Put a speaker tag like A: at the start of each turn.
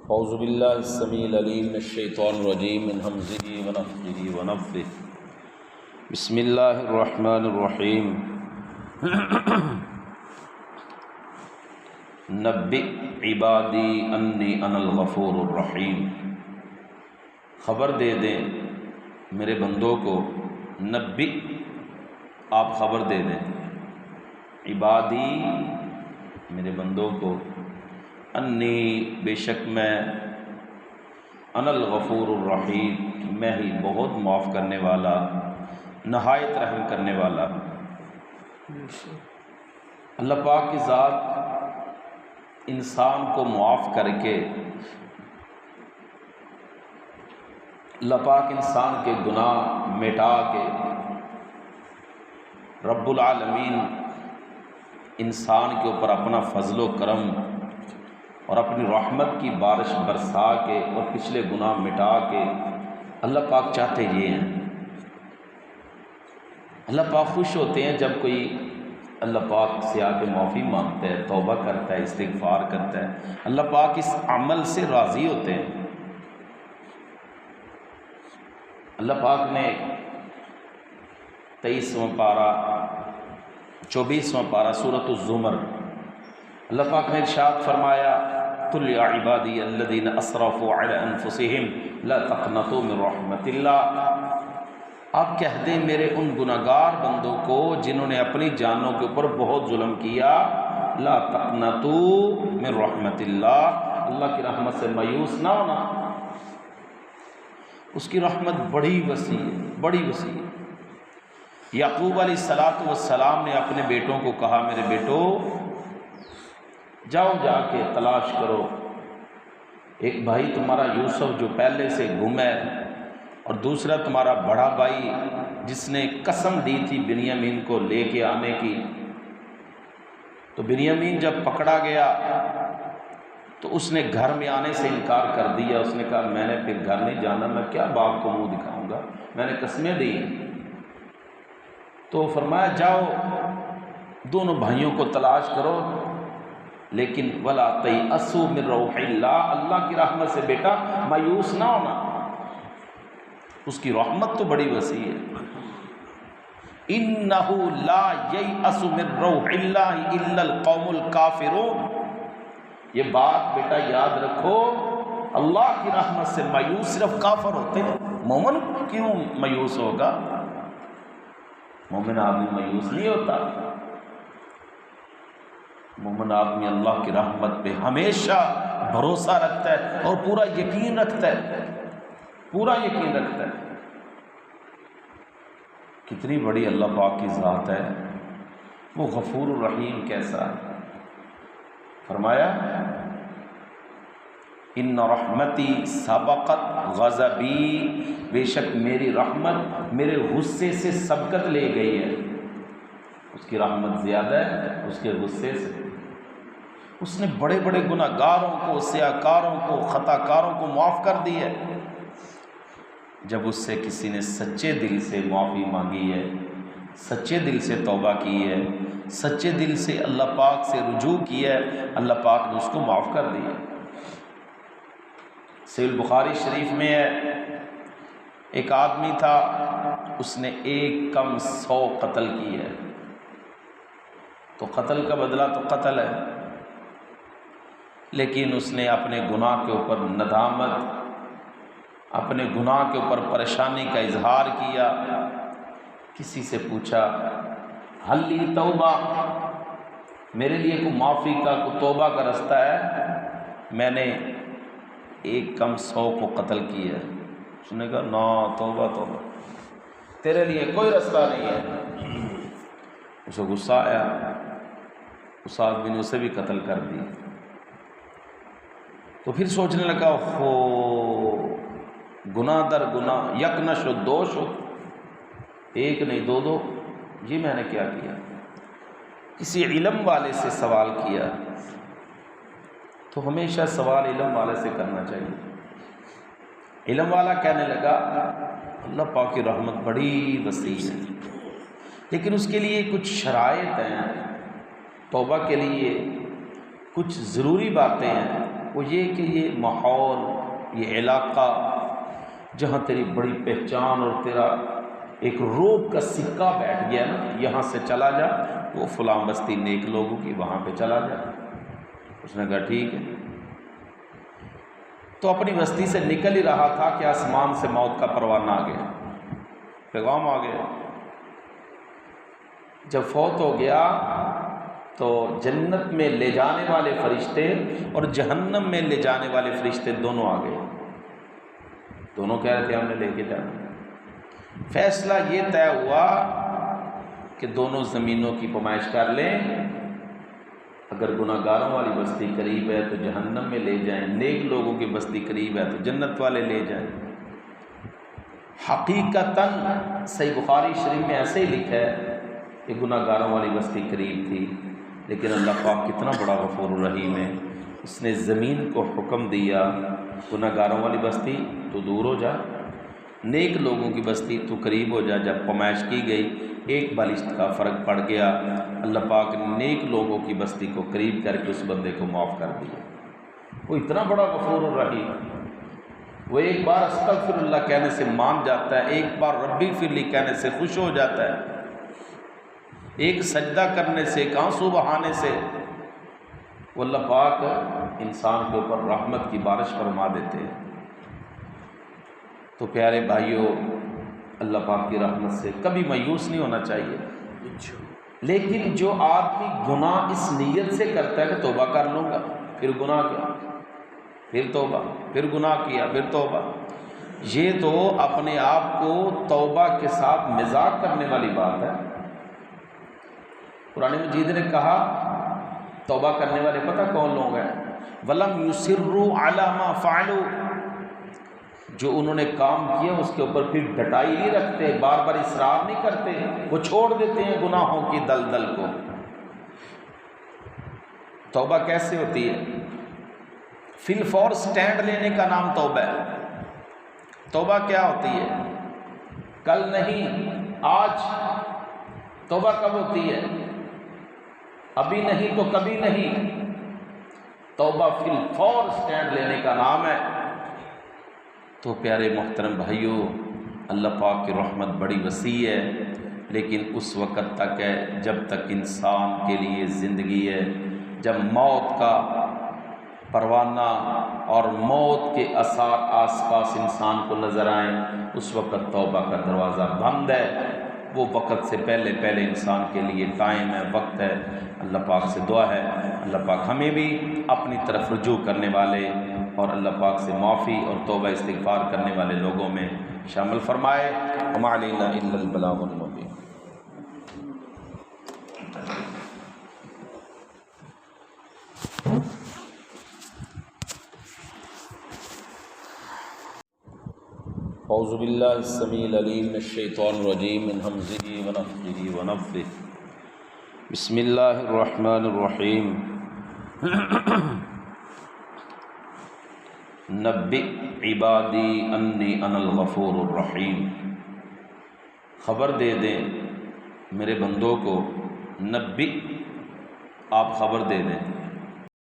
A: اعوذ باللہ السمیع العلیم من الشیطان الرجیم من ہمزہ ونفخہ ونفثہ بسم اللہ الرحمن الرحیم نبئ عبادی انی انا الغفور الرحیم، خبر دے دیں میرے بندوں کو، نبئ آپ خبر دے دیں، عبادی میرے بندوں کو، انی بے شک میں، انا الغفور الرحیم میں ہی بہت معاف کرنے والا، نہایت رحم کرنے والا۔ اللہ پاک کی ذات انسان کو معاف کر کے، اللہ پاک انسان کے گناہ مٹا کے، رب العالمین انسان کے اوپر اپنا فضل و کرم اور اپنی رحمت کی بارش برسا کے اور پچھلے گناہ مٹا کے، اللہ پاک چاہتے یہ ہیں۔ اللہ پاک خوش ہوتے ہیں جب کوئی اللہ پاک سے آ کے معافی مانگتا ہے، توبہ کرتا ہے، استغفار کرتا ہے۔ اللہ پاک اس عمل سے راضی ہوتے ہیں۔ اللہ پاک نے 23واں پارہ 24واں پارہ سورۃ الزمر، اللہ پاک نے ارشاد فرمایا، قل یا عبادی الذین اسرفوا علی انفسہم لا تقنطوا من رحمت اللہ، آپ کہہ دیں میرے ان گناہگار بندوں کو جنہوں نے اپنی جانوں کے اوپر بہت ظلم کیا، لا تقنطوا من رحمت اللہ، اللہ کی رحمت سے مایوس نہ ہونا، اس کی رحمت بڑی وسیع ہے، بڑی وسیع ہے۔ یعقوب علیہ السلام نے اپنے بیٹوں کو کہا، میرے بیٹو جاؤ جا کے تلاش کرو، ایک بھائی تمہارا یوسف جو پہلے سے گم ہے، اور دوسرا تمہارا بڑا بھائی جس نے قسم دی تھی بنیامین کو لے کے آنے کی، تو بنیامین جب پکڑا گیا تو اس نے گھر میں آنے سے انکار کر دیا۔ اس نے کہا میں نے پھر گھر نہیں جانا، میں کیا باپ کو منہ دکھاؤں گا، میں نے قسمیں دی۔ تو فرمایا جاؤ دونوں بھائیوں کو تلاش کرو، لیکن ولا تیأسوا من روح اللہ، اللہ کی رحمت سے بیٹا مایوس نہ ہونا، اس کی رحمت تو بڑی وسیع ہے۔ انہ لا ییأس من روح اللہ الا القوم الکافرون، یہ بات بیٹا یاد رکھو، اللہ کی رحمت سے مایوس صرف کافر ہوتے ہیں، مومن کیوں مایوس ہوگا؟ مومن آدمی مایوس نہیں ہوتا، مومن آدمی اللہ کی رحمت پہ ہمیشہ بھروسہ رکھتا ہے اور پورا یقین رکھتا ہے، پورا یقین رکھتا ہے۔ کتنی بڑی اللہ پاک کی ذات ہے، وہ غفور الرحیم کیسا ہے۔ فرمایا ان رحمتی سبقت غضبی، بے شک میری رحمت میرے غصے سے سبقت لے گئی ہے، اس کی رحمت زیادہ ہے اس کے غصے سے۔ اس نے بڑے بڑے گناہ گاروں کو، سیاہکاروں کو، خطا کاروں کو معاف کر دی ہے۔ جب اس سے کسی نے سچے دل سے معافی مانگی ہے، سچے دل سے توبہ کی ہے، سچے دل سے اللہ پاک سے رجوع کیا ہے، اللہ پاک نے اس کو معاف کر دیا۔ صحیح البخاری شریف میں ہے، ایک آدمی تھا، اس نے ایک کم 100 قتل کی ہے، تو قتل کا بدلہ تو قتل ہے، لیکن اس نے اپنے گناہ کے اوپر ندامت، اپنے گناہ کے اوپر پریشانی کا اظہار کیا۔ کسی سے پوچھا حل لی توبہ، میرے لیے کوئی معافی کا، کوئی توبہ کا رستہ ہے؟ میں نے ایک کم 100 کو قتل کیا ہے۔ اس نے کہا نا، توبہ توبہ، تیرے لیے کوئی رستہ نہیں ہے۔ اسے غصہ آیا، اس آدمی نے اسے بھی قتل کر دی۔ تو پھر سوچنے لگا ہو گناہ در گناہ، یک نہ شد دو شد، ایک نہیں دو دو، یہ میں نے کیا کیا؟ کسی علم والے سے سوال کیا، تو ہمیشہ سوال علم والے سے کرنا چاہیے۔ علم والا کہنے لگا اللہ پاک کی رحمت بڑی وسیع ہے، لیکن اس کے لیے کچھ شرائط ہیں، توبہ کے لیے کچھ ضروری باتیں ہیں۔ وہ یہ کہ یہ ماحول، یہ علاقہ جہاں تیری بڑی پہچان اور تیرا ایک روب کا سکہ بیٹھ گیا نا، یہاں سے چلا جا، وہ فلاں بستی نیک لوگوں کی، وہاں پہ چلا جا۔ اس نے کہا ٹھیک ہے۔ تو اپنی بستی سے نکل ہی رہا تھا کہ آسمان سے موت کا پروانہ آ گیا، پیغام آ گیا۔ جب فوت ہو گیا تو جنت میں لے جانے والے فرشتے اور جہنم میں لے جانے والے فرشتے دونوں آ گئے۔ دونوں کہہ رہے تھے ہم نے لے کے جانا۔ فیصلہ یہ طے ہوا کہ دونوں زمینوں کی پیمائش کر لیں، اگر گناہ گاروں والی بستی قریب ہے تو جہنم میں لے جائیں، نیک لوگوں کی بستی قریب ہے تو جنت والے لے جائیں۔ حقیقتاً صحیح بخاری شریف میں ایسے ہی لکھا ہے کہ گناہ گاروں والی بستی قریب تھی، لیکن اللہ پاک کتنا بڑا غفور الرحیم ہے، اس نے زمین کو حکم دیا گناہ گاروں والی بستی تو دور ہو جا، نیک لوگوں کی بستی تو قریب ہو جا۔ جب پیمائش کی گئی ایک بالشت کا فرق پڑ گیا، اللہ پاک نے نیک لوگوں کی بستی کو قریب کر کے اس بندے کو معاف کر دیا۔ وہ اتنا بڑا غفور الرحیم، وہ ایک بار استغفر اللہ کہنے سے مان جاتا ہے، ایک بار ربی اغفر لی کہنے سے خوش ہو جاتا ہے، ایک سجدہ کرنے سے، ایک آنسو بہانے سے وہ اللہ پاک انسان کے اوپر رحمت کی بارش فرما دیتے ہیں۔ تو پیارے بھائیوں، اللہ پاک کی رحمت سے کبھی مایوس نہیں ہونا چاہیے، لیکن جو آدمی گناہ اس نیت سے کرتا ہے کہ توبہ کر لوں گا، پھر گناہ کیا، پھر توبہ، پھر گناہ کیا، پھر توبہ، یہ تو اپنے آپ کو توبہ کے ساتھ مزاح کرنے والی بات ہے۔ قرآن مجید نے کہا توبہ کرنے والے پتہ کون لوگ ہیں؟ وَلَمْ يُصِرُّوا عَلَى مَا فَعَلُوا، جو انہوں نے کام کیا اس کے اوپر پھر ڈٹائی نہیں رکھتے، بار بار اصرار نہیں کرتے، وہ چھوڑ دیتے ہیں گناہوں کی دلدل کو۔ توبہ کیسے ہوتی ہے؟ فی الفور سٹینڈ لینے کا نام توبہ ہے۔ توبہ کیا ہوتی ہے؟ کل نہیں، آج۔ توبہ کب ہوتی ہے؟ ابھی نہیں تو کبھی نہیں۔ توبہ فی الفور سٹینڈ لینے کا نام ہے۔ تو پیارے محترم بھائیوں، اللہ پاک کی رحمت بڑی وسیع ہے، لیکن اس وقت تک ہے جب تک انسان کے لیے زندگی ہے۔ جب موت کا پروانہ اور موت کے آثار آس پاس انسان کو نظر آئیں، اس وقت توبہ کا دروازہ بند ہے۔ وہ وقت سے پہلے پہلے انسان کے لیے ٹائم ہے، وقت ہے۔ اللہ پاک سے دعا ہے اللہ پاک ہمیں بھی اپنی طرف رجوع کرنے والے اور اللہ پاک سے معافی اور توبہ استغفار کرنے والے لوگوں میں شامل فرمائے۔ وما علینا الا البلاغ المبین۔ اعوذ باللہ السمیع العلیم من الشیطان الرجیم من ہمزہ ونفخہ ونفثہ۔ بسم اللہ الرحمن الرحیم۔ نبئ عبادی انی انا الغفور الرحیم، خبر دے دیں میرے بندوں کو، نبئ آپ خبر دے دیں